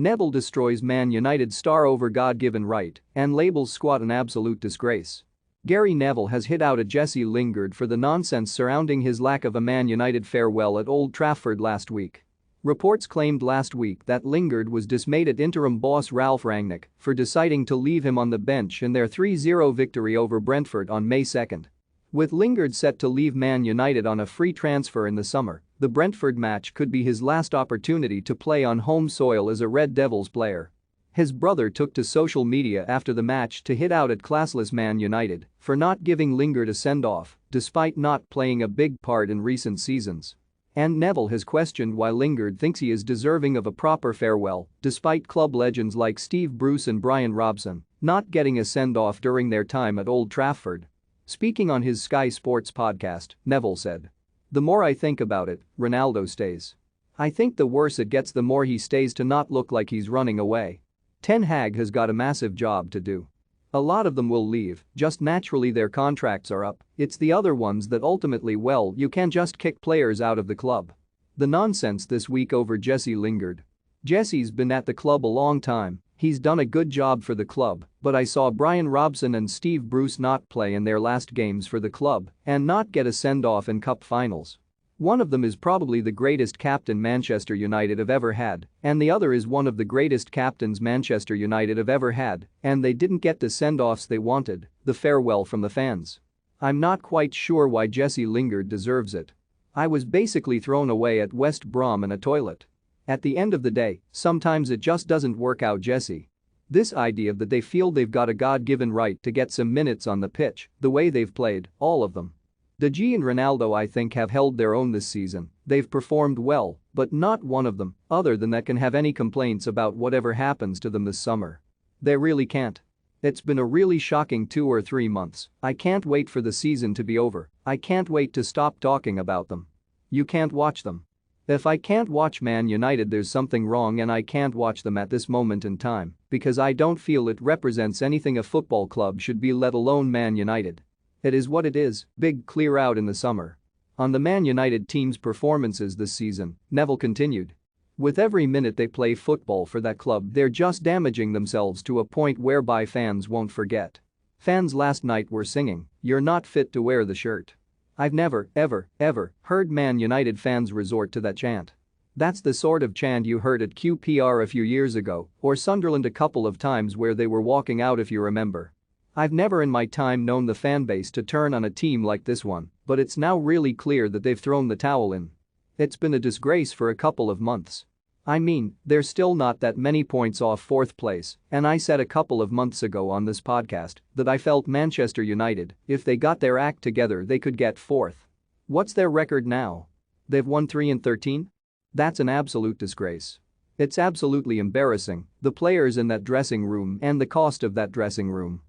Neville destroys Man United star over God-given right and labels squad an absolute disgrace. Gary Neville has hit out at Jesse Lingard for the nonsense surrounding his lack of a Man United farewell at Old Trafford last week. Reports claimed last week that Lingard was dismayed at interim boss Ralph Rangnick for deciding to leave him on the bench in their 3-0 victory over Brentford on May 2. With Lingard set to leave Man United on a free transfer in the summer, the Brentford match could be his last opportunity to play on home soil as a Red Devils player. His brother took to social media after the match to hit out at classless Man United for not giving Lingard a send-off, despite not playing a big part in recent seasons. And Neville has questioned why Lingard thinks he is deserving of a proper farewell, despite club legends like Steve Bruce and Brian Robson not getting a send-off during their time at Old Trafford. Speaking on his Sky Sports podcast, Neville said, "The more I think about it, Ronaldo stays. I think the worse it gets the more he stays to not look like he's running away. Ten Hag has got a massive job to do. A lot of them will leave, just naturally their contracts are up, it's the other ones that ultimately well you can't just kick players out of the club." The nonsense this week over Jesse Lingard. Jesse's been at the club a long time, he's done a good job for the club, but I saw Brian Robson and Steve Bruce not play in their last games for the club and not get a send-off in cup finals. One of them is probably the greatest captain Manchester United have ever had, and the other is one of the greatest captains Manchester United have ever had, and they didn't get the send-offs they wanted, the farewell from the fans. I'm not quite sure why Jesse Lingard deserves it. I was basically thrown away at West Brom in a toilet. At the end of the day, sometimes it just doesn't work out, Jesse. This idea that they feel they've got a God-given right to get some minutes on the pitch, the way they've played, all of them. Godgiven and Ronaldo I think have held their own this season, they've performed well, but not one of them, other than that, can have any complaints about whatever happens to them this summer. They really can't. It's been a really shocking 2 or 3 months, I can't wait for the season to be over, I can't wait to stop talking about them. You can't watch them. If I can't watch Man United there's something wrong, and I can't watch them at this moment in time because I don't feel it represents anything a football club should be, let alone Man United. It is what it is, big clear out in the summer. On the Man United team's performances this season, Neville continued. With every minute they play football for that club they're just damaging themselves to a point whereby fans won't forget. Fans last night were singing, "You're not fit to wear the shirt." I've never, ever heard Man United fans resort to that chant. That's the sort of chant you heard at QPR a few years ago or Sunderland a couple of times where they were walking out, if you remember. I've never in my time known the fanbase to turn on a team like this one, but it's now really clear that they've thrown the towel in. It's been a disgrace for a couple of months. I mean, they're still not that many points off 4th place, and I said a couple of months ago on this podcast that I felt Manchester United, if they got their act together they could get 4th. What's their record now? They've won 3 and 13? That's an absolute disgrace. It's absolutely embarrassing, the players in that dressing room and the cost of that dressing room.